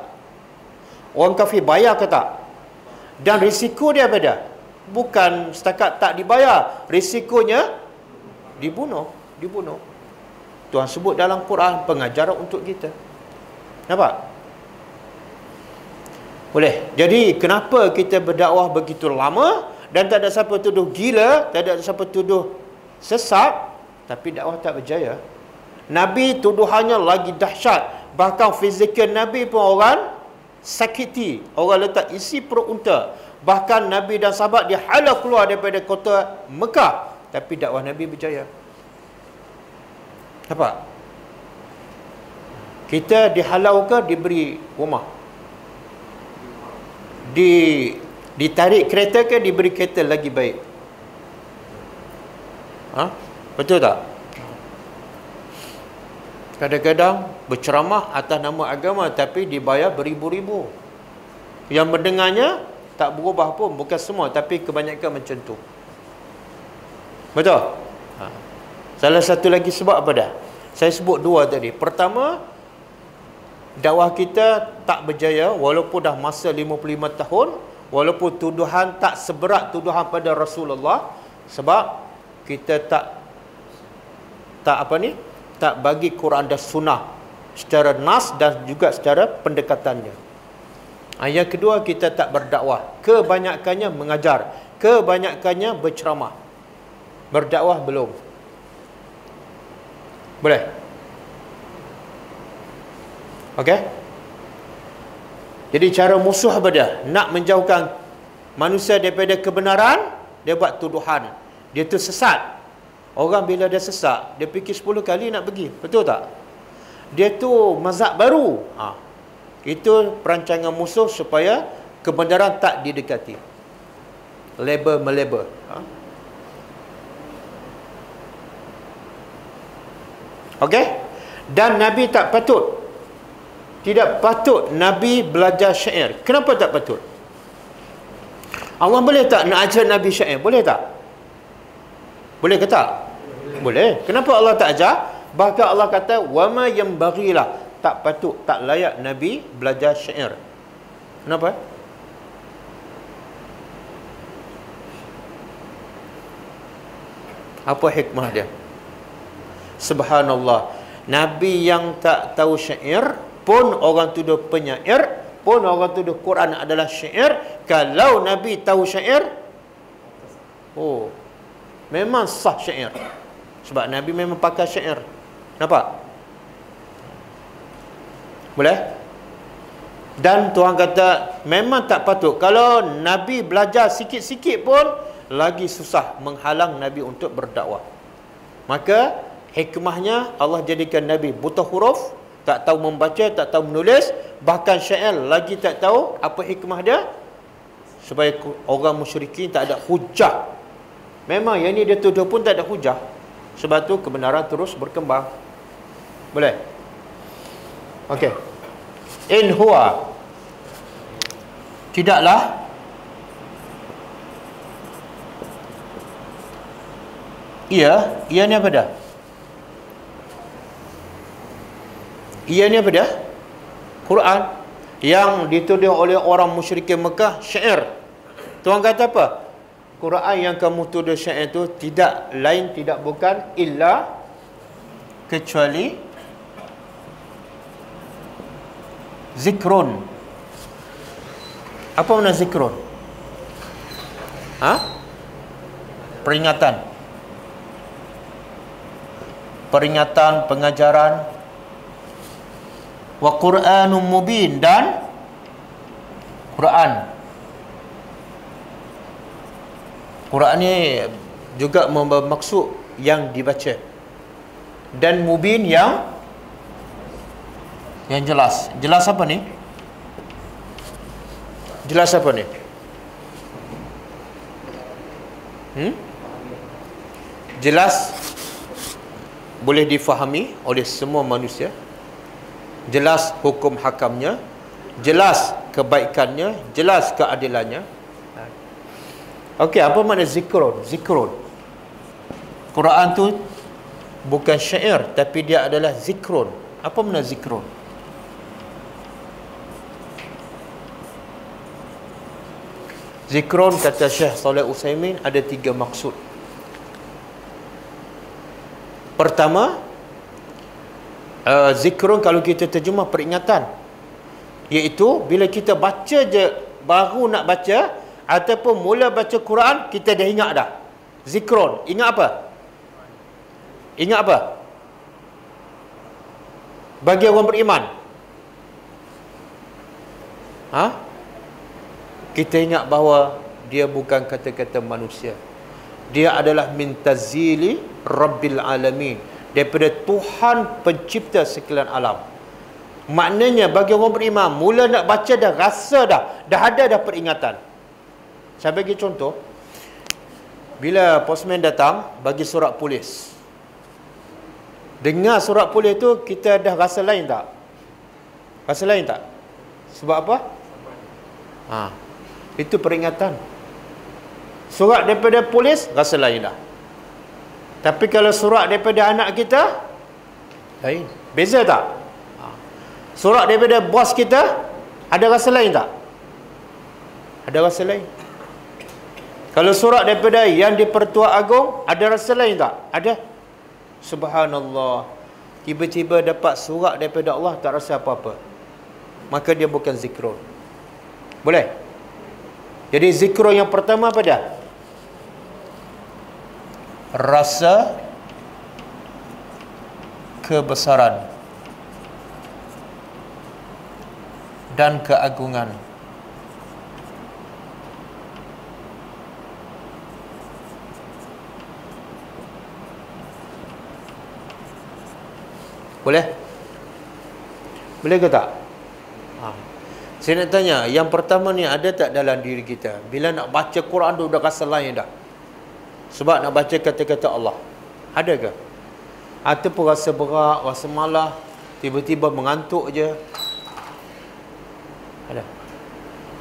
Speaker 1: Orang kafir bayar ke tak? Dan risiko dia apa dia? Bukan setakat tak dibayar, risikonya dibunuh. Tuhan sebut dalam Quran pengajaran untuk kita. Nampak? Boleh. Jadi kenapa kita berdakwah begitu lama dan tak ada siapa tuduh gila, tak ada siapa tuduh sesat, tapi dakwah tak berjaya. Nabi tuduhannya lagi dahsyat. Bahkan fizikal Nabi pun orang sakiti, orang letak isi perut unta. Bahkan Nabi dan sahabat dihalau keluar daripada kota Mekah, tapi dakwah Nabi berjaya. Apa? Kita dihalau ke diberi rumah? Ditarik kereta ke diberi kereta lagi baik? Betul tak? Kadang-kadang berceramah atas nama agama tapi dibayar beribu-ribu. Yang mendengarnya tak berubah pun, bukan semua, tapi kebanyakan macam tu. Betul? Salah satu lagi sebab apa dah? Saya sebut dua tadi. Pertama, dakwah kita tak berjaya walaupun dah masa 55 tahun, walaupun tuduhan tak seberat tuduhan pada Rasulullah, sebab kita tak bagi Quran dan Sunnah secara nas dan juga secara pendekatannya. Yang kedua, kita tak berdakwah. Kebanyakannya mengajar, kebanyakannya berceramah. Berdakwah belum. Boleh? Okey? Jadi cara musuh apa dia? Nak menjauhkan manusia daripada kebenaran, dia buat tuduhan. Dia tu sesat. Orang bila dia sesat, dia fikir 10 kali nak pergi. Betul tak? Dia tu mazhab baru. Itu perancangan musuh supaya kebenaran tak didekati. Melabel. Okey? Dan Nabi tak patut. Tidak patut Nabi belajar syair. Kenapa tak patut? Allah boleh tak nak ajar Nabi syair? Boleh tak? Boleh ke tak? Boleh. Kenapa Allah tak ajar? Bahkan Allah kata, wama yambaghilah, tak patut, tak layak Nabi belajar syair. Kenapa? Apa hikmah dia? Subhanallah. Nabi yang tak tahu syair pun orang tuduh penyair, pun orang tuduh Quran adalah syair. Kalau Nabi tahu syair, memang sah syair. Sebab Nabi memang pakai syair. Nampak? Boleh? Dan Tuhan kata memang tak patut. Kalau Nabi belajar sikit-sikit pun lagi susah menghalang Nabi untuk berdakwah. Maka hikmahnya Allah jadikan Nabi buta huruf, tak tahu membaca, tak tahu menulis, bahkan syair lagi tak tahu. Apa hikmah dia? Supaya orang musyrikin tak ada hujah. Memang yang ni dia tuduh pun tak ada hujah. Sebab tu kebenaran terus berkembang. Boleh? Okey. In huwa, tidaklah ia ni apa dah? Ia ni apa dah? Quran yang dituduh oleh orang musyrikin Mekah syair. Tuhan kata apa? Quran yang kamu tuduh syair itu tidak lain, tidak bukan illa kecuali zikrun. Apa makna zikrun? Peringatan, pengajaran. Wa Qur'anun mubin, dan Quran ni juga bermaksud yang dibaca, dan mubin yang jelas. Jelas apa ni? Jelas apa ni? Jelas boleh difahami oleh semua manusia. Jelas hukum hakamnya, jelas kebaikannya, jelas keadilannya. Okey, apa makna zikrun? Zikrun. Quran tu bukan syair, tapi dia adalah zikrun. Apa makna zikrun? Zikrun, kata Syekh Saleh Utsaimin, ada 3 maksud. Pertama, zikrun kalau kita terjemah peringatan, iaitu bila kita baca je, baru nak baca ataupun mula baca Quran, kita dah ingat dah. Zikrun, ingat apa? Ingat apa? Bagi orang beriman, kita ingat bahawa dia bukan kata-kata manusia. Dia adalah min tazili Rabbil Alamin, daripada Tuhan pencipta sekalian alam. Maknanya bagi orang beriman, mula nak baca dah rasa dah ada dah peringatan. Saya bagi contoh. Bila postman datang bagi surat polis, dengar surat polis tu, kita dah rasa lain tak? Rasa lain tak? Sebab apa? Itu peringatan. Surat daripada polis, rasa lain dah. Tapi kalau surat daripada anak kita, lain. Beza tak? Surat daripada bos kita, ada rasa lain tak? Ada rasa lain. Kalau surat daripada yang di-Pertua Agong, ada rasa lain tak? Ada. Subhanallah. Tiba-tiba dapat surat daripada Allah, tak rasa apa-apa. Maka dia bukan zikrun. Boleh? Jadi zikrun yang pertama apa dia? Rasa kebesaran dan keagungan. Boleh? Boleh ke tak? Saya nak tanya, yang pertama ni ada tak dalam diri kita? Bila nak baca Quran tu dah rasa lain dah. Sebab nak baca kata-kata Allah. Ada ke? Ataupun rasa berat, rasa malas, tiba-tiba mengantuk je. Ada.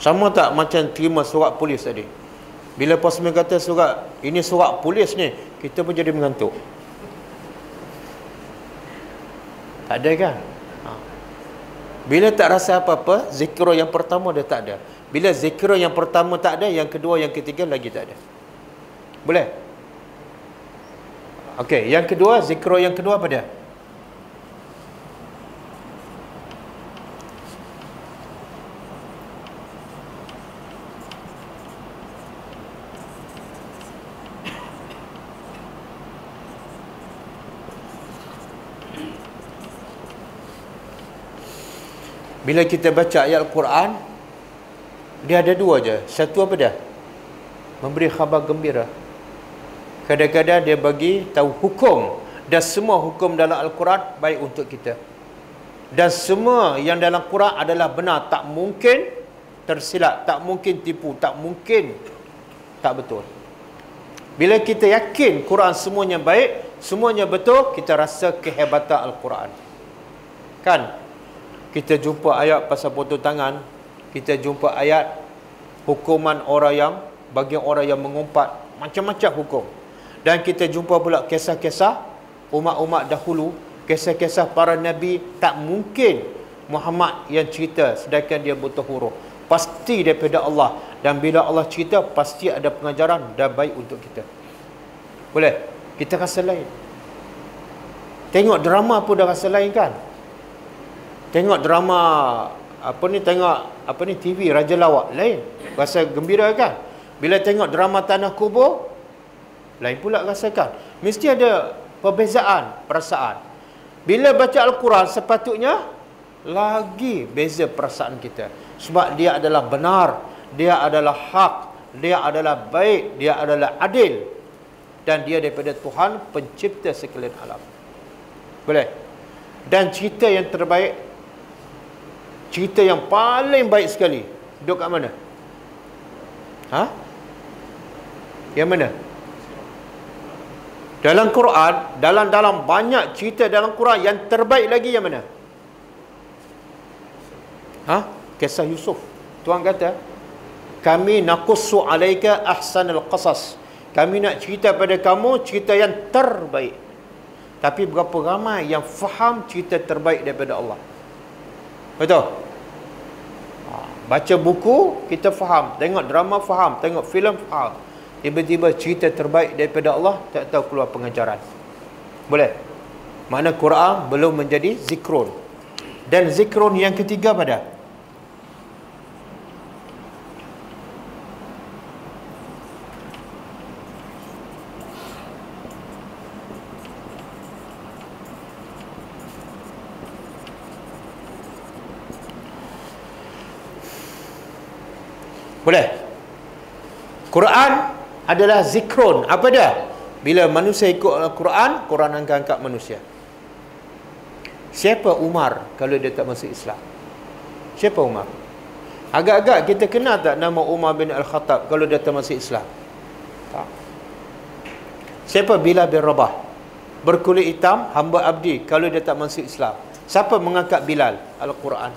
Speaker 1: Sama tak macam terima surat polis tadi? Bila postman kata surat, ini surat polis ni, kita pun jadi mengantuk. Tak ada kan? Bila tak rasa apa-apa, zikr yang pertama dah tak ada. Bila zikr yang pertama tak ada, yang kedua, yang ketiga lagi tak ada. Boleh? Okey, yang kedua, zikr yang kedua apa dia? Bila kita baca ayat Al-Quran, dia ada dua je. Satu apa dia? Memberi khabar gembira. Kadang-kadang dia bagi tahu hukum. Dan semua hukum dalam Al-Quran baik untuk kita. Dan semua yang dalam Quran adalah benar. Tak mungkin tersilap. Tak mungkin tipu. Tak mungkin tak betul. Bila kita yakin Quran semuanya baik, semuanya betul, kita rasa kehebatan Al-Quran. Kan? Kita jumpa ayat pasal potong tangan, kita jumpa ayat hukuman orang yang, bagi orang yang mengumpat, macam-macam hukum. Dan kita jumpa pula kisah-kisah umat-umat dahulu, kisah-kisah para nabi. Tak mungkin Muhammad yang cerita sedangkan dia buta huruf. Pasti daripada Allah. Dan bila Allah cerita, pasti ada pengajaran dan baik untuk kita. Boleh? Kita rasa lain. Tengok drama pun dah rasa lain kan? Tengok drama TV Raja Lawak, lain, rasa gembira kan? Bila tengok drama Tanah Kubur, lain pula rasakan. Mesti ada perbezaan perasaan. Bila baca Al-Quran, sepatutnya lagi beza perasaan kita. Sebab dia adalah benar, dia adalah hak, dia adalah baik, dia adalah adil. Dan dia daripada Tuhan pencipta sekalian alam. Boleh? Dan cerita yang terbaik, cerita yang paling baik sekali, duduk kat mana? Yang mana? Dalam Quran, dalam banyak cerita dalam Quran, yang terbaik lagi yang mana? Kisah Yusuf. Tuhan kata, kami naqussu alaika ahsanal qasas. Kami nak cerita pada kamu cerita yang terbaik. Tapi berapa ramai yang faham cerita terbaik daripada Allah? Betul? Baca buku, kita faham. Tengok drama, faham. Tengok filem, faham. Tiba-tiba cerita terbaik daripada Allah, tak tahu keluar pengajaran. Boleh? Makna Quran belum menjadi zikrun. Dan zikrun yang ketiga pada boleh. Quran adalah zikrun. Apa dia? Bila manusia ikut Al-Quran, Quran akan angkat manusia. Siapa Umar kalau dia tak masuk Islam? Siapa Umar? Agak-agak kita kenal tak nama Umar bin Al-Khattab kalau dia tak masuk Islam? Tak. Siapa Bilal bin Rabah? Berkulit hitam, hamba abdi kalau dia tak masuk Islam. Siapa mengangkat Bilal? Al-Quran.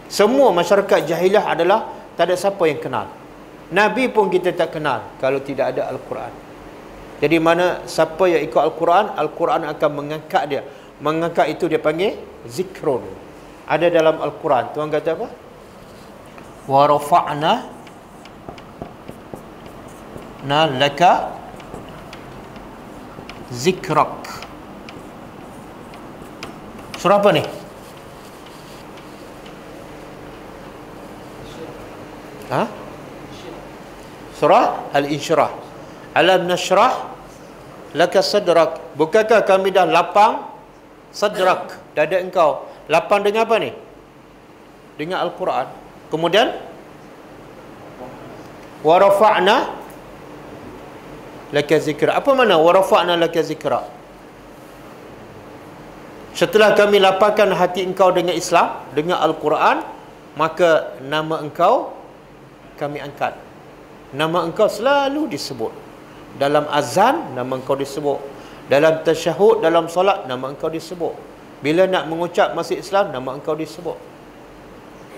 Speaker 1: Semua masyarakat jahiliah adalah tak ada siapa yang kenal. Nabi pun kita tak kenal kalau tidak ada Al-Quran. Jadi mana siapa yang ikut Al-Quran, Al-Quran akan mengangkat dia. Mengangkat itu dia panggil zikrun. Ada dalam Al-Quran. Tuhan kata apa? Wa rafa'na laka zikrak. Surah apa ni? Ha? Surah Al-Insyirah. Alam nashrah laka sadrak. Bukankah kami dah lapang sadrak, dada engkau. Lapang dengan apa ni? Dengan Al-Quran. Kemudian wa rafa'na laka zikra. Apa makna wa rafa'na laka zikra? Setelah kami lapangkan hati engkau dengan Islam, dengan Al-Quran, maka nama engkau kami angkat. Nama engkau selalu disebut. Dalam azan, nama engkau disebut. Dalam tasyahud, dalam solat, nama engkau disebut. Bila nak mengucap masuk Islam, nama engkau disebut.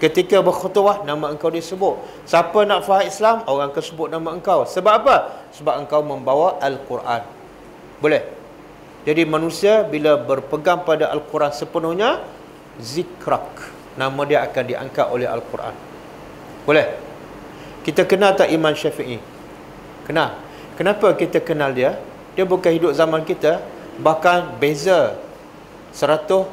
Speaker 1: Ketika berkhutbah, nama engkau disebut. Siapa nak faham Islam, orang akan sebut nama engkau. Sebab apa? Sebab engkau membawa Al-Quran. Boleh? Jadi manusia bila berpegang pada Al-Quran sepenuhnya, zikrak. Nama dia akan diangkat oleh Al-Quran. Boleh? Kita kenal tak Imam Syafi'i? Kenal. Kenapa kita kenal dia? Dia bukan hidup zaman kita. Bahkan beza 100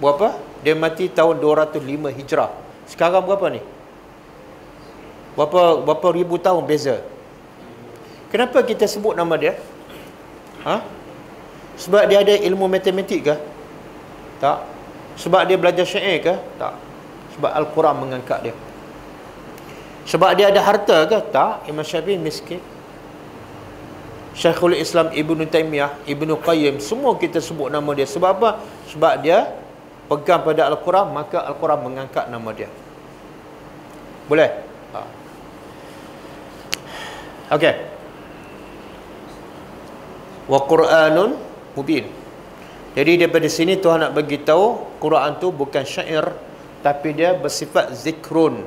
Speaker 1: berapa? Dia mati tahun 205 Hijrah. Sekarang berapa ni? Berapa ribu tahun beza? Kenapa kita sebut nama dia? Ha? Sebab dia ada ilmu matematik ke? Tak. Sebab dia belajar syair ke? Tak. Sebab Al-Quran mengangkat dia. Sebab dia ada harta ke? Tak. Imam Syafi'i miskin. Syekhul Islam Ibn Taymiyah, Ibn Qayyim, semua kita sebut nama dia. Sebab apa? Sebab dia pegang pada Al-Quran, maka Al-Quran mengangkat nama dia. Boleh? Okey. Wa Qur'anun mubin. Jadi daripada sini Tuhan nak bagi tahu Quran tu bukan syair, tapi dia bersifat zikrun.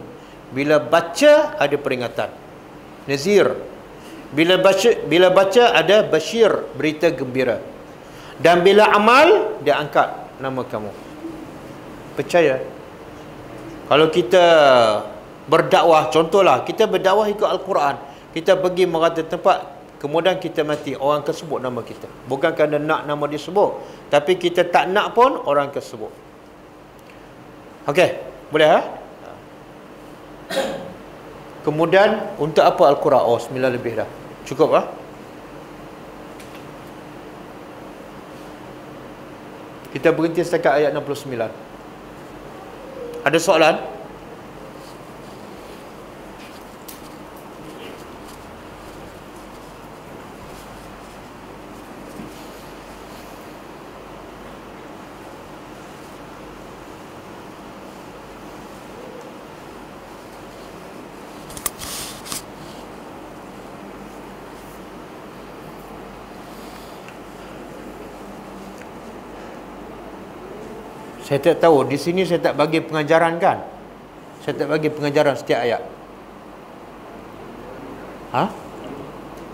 Speaker 1: Bila baca ada peringatan, nazir. Bila baca ada basyir, berita gembira. Dan bila amal dia angkat nama kamu. Percaya? Kalau kita berdakwah, contohlah kita berdakwah ikut Al-Quran, kita pergi merata tempat, kemudian kita mati, orang akan sebut nama kita. Bukan kerana nak nama dia sebut, tapi kita tak nak pun orang akan sebut. Okey, boleh ha? Kemudian untuk apa Al-Quran? Oh, 9 lebih dah. Cukup ah? Kita berhenti setakat ayat 69. Ada soalan? Saya tak tahu, di sini saya tak bagi pengajaran kan? Saya tak bagi pengajaran setiap ayat.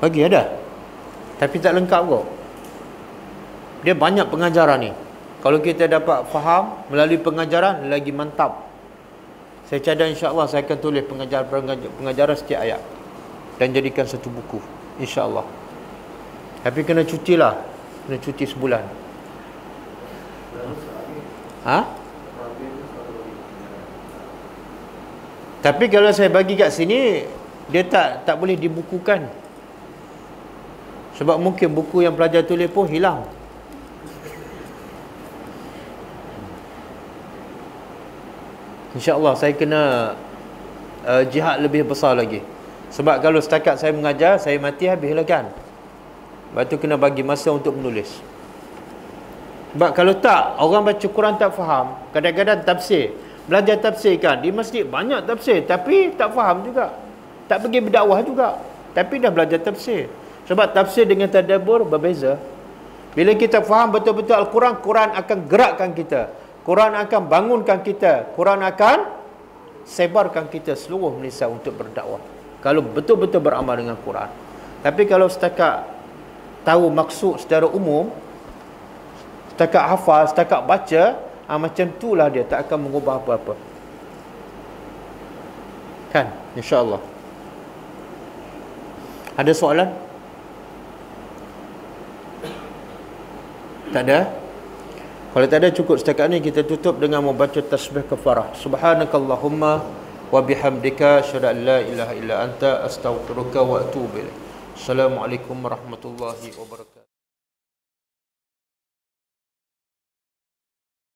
Speaker 1: Bagi ada. Tapi tak lengkap kok. Dia banyak pengajaran ni. Kalau kita dapat faham melalui pengajaran, lagi mantap. Saya cadang insya-Allah saya akan tulis pengajaran setiap ayat dan jadikan satu buku insya-Allah. Tapi kena cuti lah. Kena cuti sebulan. Tapi kalau saya bagi kat sini, dia tak boleh dibukukan. Sebab mungkin buku yang pelajar tulis pun hilang. InsyaAllah saya kena jihad lebih besar lagi. Sebab kalau setakat saya mengajar, saya mati habislah kan. Lepas tu kena bagi masa untuk menulis. Sebab kalau tak, orang baca Quran tak faham. Kadang-kadang tafsir, belajar tafsir kan, di masjid banyak tafsir, tapi tak faham juga. Tak pergi berdakwah juga, tapi dah belajar tafsir. Sebab tafsir dengan tadabbur berbeza. Bila kita faham betul-betul Al-Quran, Quran akan gerakkan kita. Quran akan bangunkan kita. Quran akan sebarkan kita seluruh Malaysia untuk berdakwah. Kalau betul-betul beramal dengan Quran. Tapi kalau setakat tahu maksud secara umum, setakat hafal, setakat baca, macam itulah dia, tak akan mengubah apa-apa. Kan? InsyaAllah. Ada soalan? Tak ada? Kalau tak ada, cukup setakat ni kita tutup dengan membaca tasbih kafarah. Subhanakallahumma wa bihamdika asyhadu an la ilaha illa anta astaghfiruka wa atubu ilaik. Assalamualaikum warahmatullahi wabarakatuh.